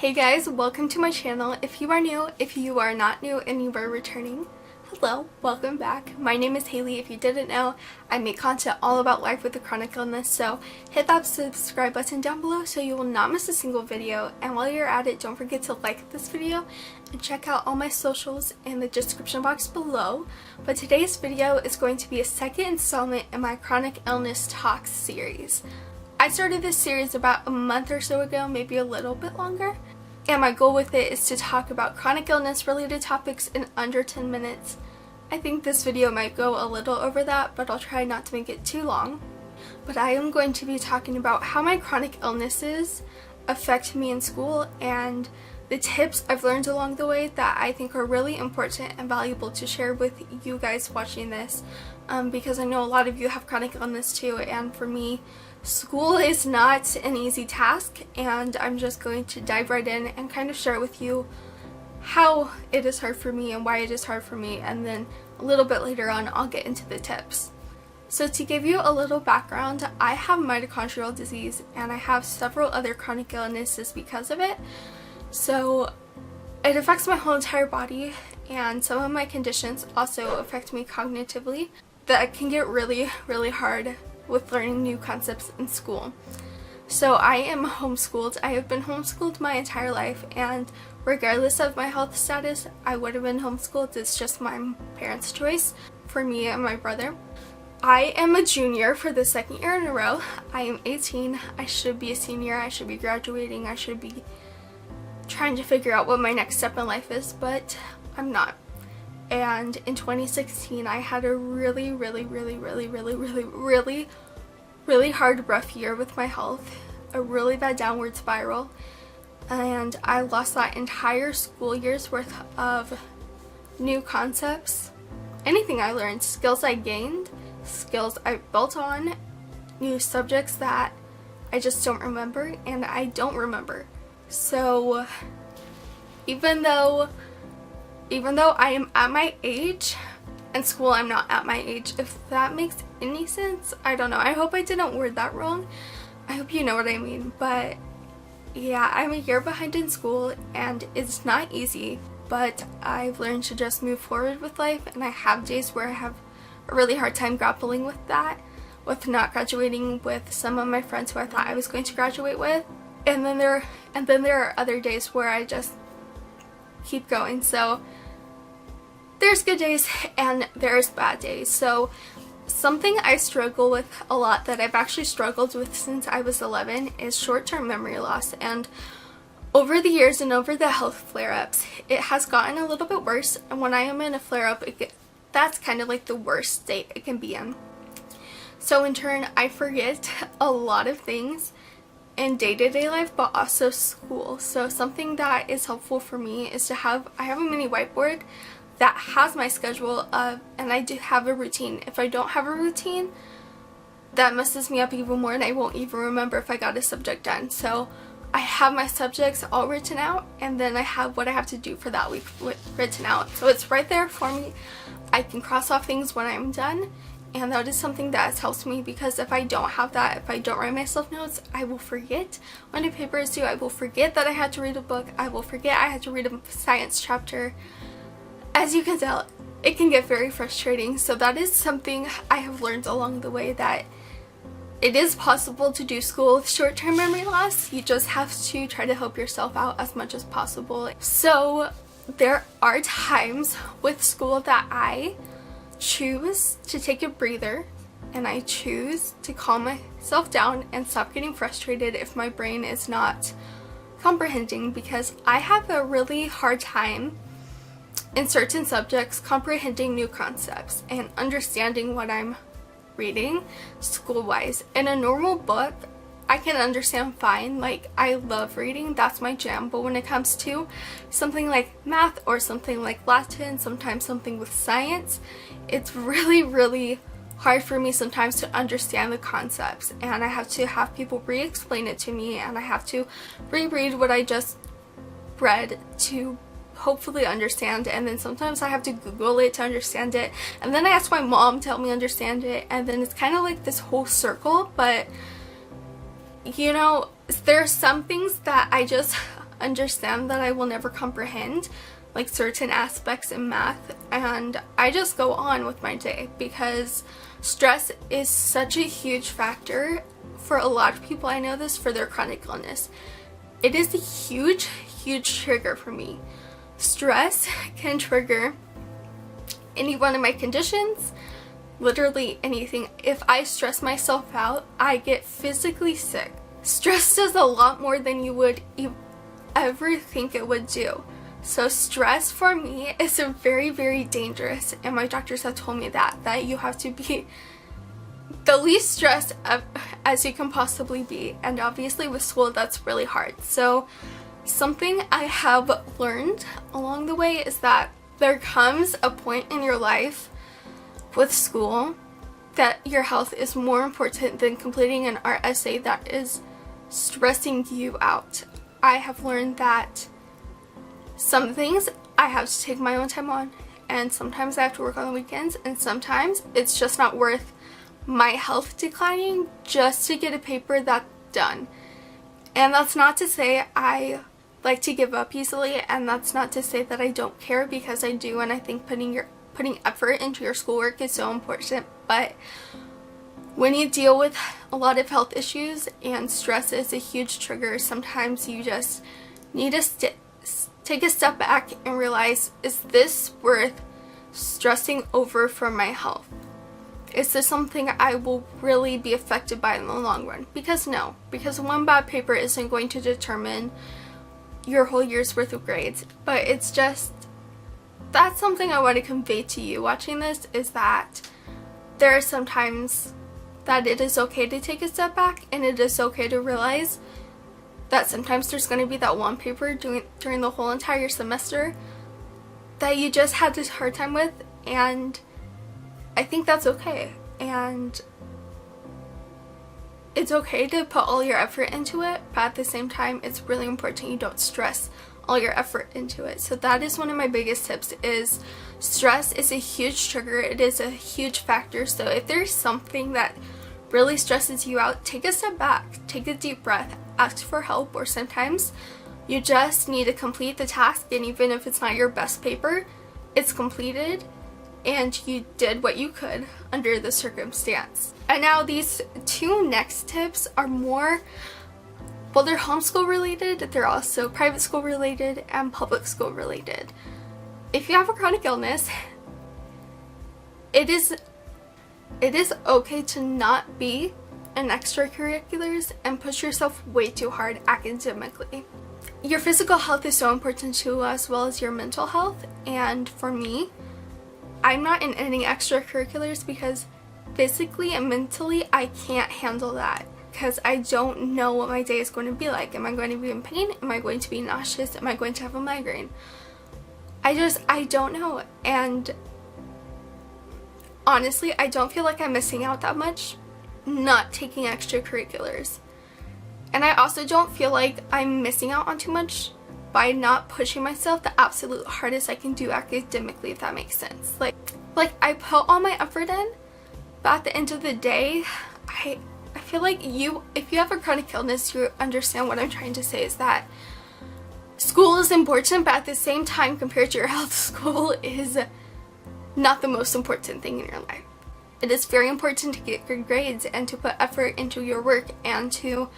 Hey guys, welcome to my channel. If you are new, if you are not new and you are returning, hello, welcome back. My name is Haley. If you didn't know, I make content all about life with a chronic illness, so hit that subscribe button down below so you will not miss a single video. And while you're at it, don't forget to like this video and check out all my socials in the description box below. But today's video is going to be a second installment in my chronic illness talks series. I started this series about a month or so ago, maybe a little bit longer, and my goal with it is to talk about chronic illness related topics in under 10 minutes. I think this video might go a little over that, but I'll try not to make it too long. But I am going to be talking about how my chronic illnesses affect me in school and the tips I've learned along the way that I think are really important and valuable to share with you guys watching this, because I know a lot of you have chronic illness too, and for me, school is not an easy task, and I'm just going to dive right in and kind of share with you how it is hard for me and why it is hard for me, and then a little bit later on I'll get into the tips. So to give you a little background, I have mitochondrial disease and I have several other chronic illnesses because of it. So it affects my whole entire body, and some of my conditions also affect me cognitively. That can get really hard with learning new concepts in school. So I am homeschooled. I have been homeschooled my entire life, and regardless of my health status, I would have been homeschooled. It's just my parents' choice for me and my brother. I am a junior for the second year in a row. I am 18. I should be a senior. I should be graduating. I should be trying to figure out what my next step in life is, but I'm not. And in 2016, I had a really hard, rough year with my health, a really bad downward spiral, and I lost that entire school year's worth of new concepts, anything I learned, skills I gained, skills I built on, new subjects that I just don't remember, and I don't remember. So even though I am at my age, in school I'm not at my age, if that makes any sense. I don't know. I hope I didn't word that wrong. I hope you know what I mean. But yeah, I'm a year behind in school and it's not easy, but I've learned to just move forward with life, and I have days where I have a really hard time grappling with that, with not graduating with some of my friends who I thought I was going to graduate with. And then there are other days where I just keep going. So there's good days and there's bad days. So something I struggle with a lot, that I've actually struggled with since I was 11, is short-term memory loss. And over the years and over the health flare-ups, it has gotten a little bit worse. And when I am in a flare-up, that's kind of like the worst state it can be in. So in turn, I forget a lot of things in day-to-day life, but also school. So something that is helpful for me is to have a mini whiteboard that has my schedule of, and I do have a routine. If I don't have a routine, that messes me up even more, and I won't even remember if I got a subject done. So I have my subjects all written out, and then I have what I have to do for that week written out. So it's right there for me. I can cross off things when I'm done. And that is something that has helped me, because if I don't have that, if I don't write myself notes, I will forget when a paper is due. I will forget that I had to read a book. I will forget I had to read a science chapter. As you can tell, it can get very frustrating. So that is something I have learned along the way, that it is possible to do school with short-term memory loss. You just have to try to help yourself out as much as possible. So there are times with school that I choose to take a breather, and I choose to calm myself down and stop getting frustrated if my brain is not comprehending, because I have a really hard time in certain subjects comprehending new concepts and understanding what I'm reading school-wise. In a normal book, I can understand fine, like I love reading, that's my jam, but when it comes to something like math or something like Latin, sometimes something with science, it's really hard for me sometimes to understand the concepts, and I have to have people re-explain it to me, and I have to reread what I just read to hopefully understand, and then sometimes I have to Google it to understand it, and then I ask my mom to help me understand it, and then it's kind of like this whole circle. But you know, there are some things that I just understand that I will never comprehend like certain aspects in math, and I just go on with my day because stress is such a huge factor for a lot of people. I know this for their chronic illness. It is a huge trigger for me. Stress can trigger any one of my conditions, literally anything. If I stress myself out, I get physically sick. Stress does a lot more than you would ever think it would do. So stress for me is a very dangerous, and my doctors have told me that you have to be the least stressed as you can possibly be, and obviously with school that's really hard. So something I have learned along the way is that there comes a point in your life with school that your health is more important than completing an art essay that is stressing you out. I have learned that some things I have to take my own time on, and sometimes I have to work on the weekends, and sometimes it's just not worth my health declining just to get a paper that's done. And that's not to say I like to give up easily, and that's not to say that I don't care, because I do, and I think putting effort into your schoolwork is so important. But when you deal with a lot of health issues and stress is a huge trigger, sometimes you just need to take a step back and realize, is this worth stressing over for my health? Is this something I will really be affected by in the long run? Because no, because one bad paper isn't going to determine your whole year's worth of grades. But it's just, that's something I want to convey to you watching this, is that there are some times that it is okay to take a step back, and it is okay to realize that sometimes there's going to be that one paper during the whole entire semester that you just had this hard time with, and I think that's okay. And it's okay to put all your effort into it, but at the same time it's really important you don't stress all your effort into it. So that is one of my biggest tips, is stress is a huge trigger. It is a huge factor. So if there's something that really stresses you out, take a step back, take a deep breath, ask for help, or sometimes you just need to complete the task, and even if it's not your best paper, it's completed and you did what you could under the circumstance. And now these two next tips are more, well, they're homeschool related, they're also private school related and public school related. If you have a chronic illness, it is okay to not be in extracurriculars and push yourself way too hard academically. Your physical health is so important to you, as well as your mental health. And for me, I'm not in any extracurriculars because physically and mentally I can't handle that, because I don't know what my day is going to be like. Am I going to be in pain? Am I going to be nauseous? Am I going to have a migraine? I don't know. And honestly, I don't feel like I'm missing out that much not taking extracurriculars. And I also don't feel like I'm missing out on too much by not pushing myself the absolute hardest I can do academically, if that makes sense. Like I put all my effort in, but at the end of the day, I feel like if you have a chronic illness, you understand what I'm trying to say, is that school is important, but at the same time, compared to your health, school is not the most important thing in your life. It is very important to get good grades and to put effort into your work and to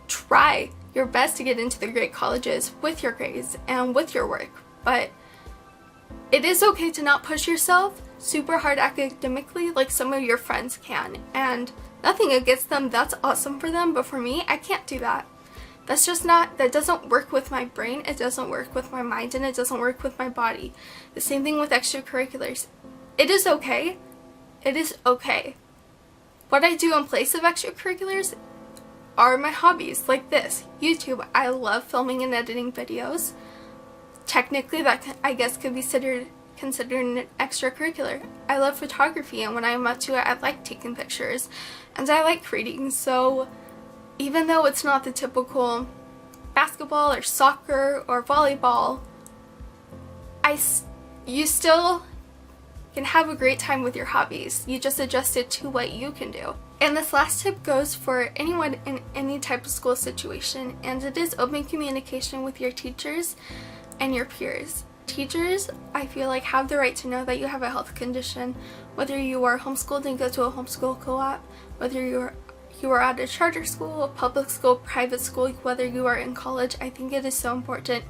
try your best to get into the great colleges with your grades and with your work. But it is okay to not push yourself super hard academically like some of your friends can. And nothing against them, that's awesome for them, but for me, I can't do that. That's just not, that doesn't work with my brain, it doesn't work with my mind, and it doesn't work with my body. The same thing with extracurriculars. It is okay. It is okay. What I do in place of extracurriculars are my hobbies, like this, YouTube. I love filming and editing videos. Technically, that I guess could be considered an extracurricular. I love photography, and when I'm up to it, I like taking pictures, and I like reading. So even though it's not the typical basketball or soccer or volleyball, you still can have a great time with your hobbies. You just adjust it to what you can do. And this last tip goes for anyone in any type of school situation, and it is open communication with your teachers and your peers. Teachers, I feel like, have the right to know that you have a health condition, whether you are homeschooled and go to a homeschool co-op, whether you are at a charter school, a public school, private school, whether you are in college. I think it is so important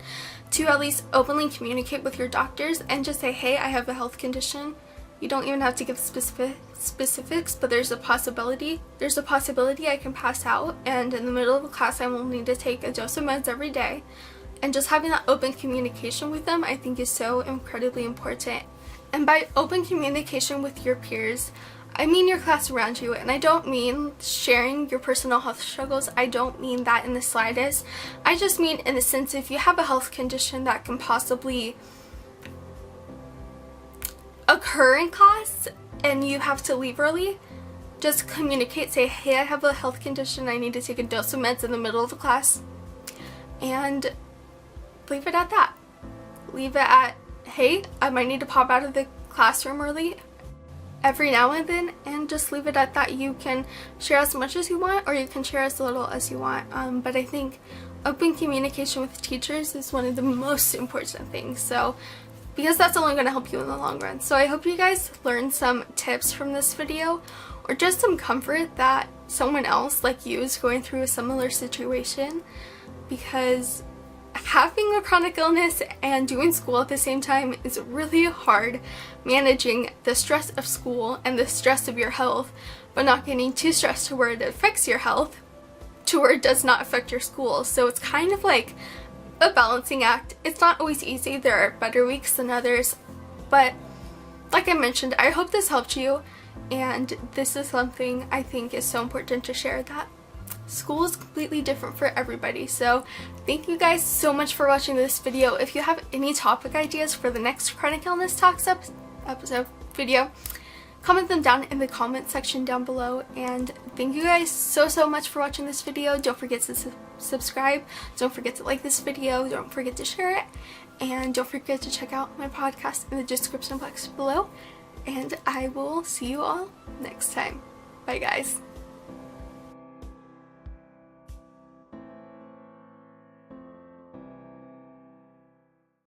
to at least openly communicate with your doctors and just say, hey, I have a health condition. You don't even have to give specifics, but there's a possibility. There's a possibility I can pass out, and in the middle of the class I will need to take a dose of meds every day. And just having that open communication with them, I think, is so incredibly important. And by open communication with your peers, I mean your class around you, and I don't mean sharing your personal health struggles. I don't mean that in the slightest. I just mean in the sense, if you have a health condition that can possibly occur in class and you have to leave early, just communicate. Say, hey, I have a health condition, I need to take a dose of meds in the middle of the class, and leave it at that. Leave it at, hey, I might need to pop out of the classroom early every now and then, and just leave it at that. You can share as much as you want, or you can share as little as you want, but I think open communication with teachers is one of the most important things, so because that's only going to help you in the long run. So I hope you guys learned some tips from this video, or just some comfort that someone else like you is going through a similar situation, because having a chronic illness and doing school at the same time is really hard, managing the stress of school and the stress of your health, but not getting too stressed to where it affects your health, to where it does not affect your school. So it's kind of like a balancing act. It's not always easy. There are better weeks than others, but like I mentioned, I hope this helped you, and this is something I think is so important to share, that school is completely different for everybody. So thank you guys so much for watching this video. If you have any topic ideas for the next chronic illness talks episode video, comment them down in the comment section down below. And thank you guys so much for watching this video. Don't forget to subscribe, don't forget to like this video, don't forget to share it, and don't forget to check out my podcast in the description box below, and I will see you all next time. Bye guys.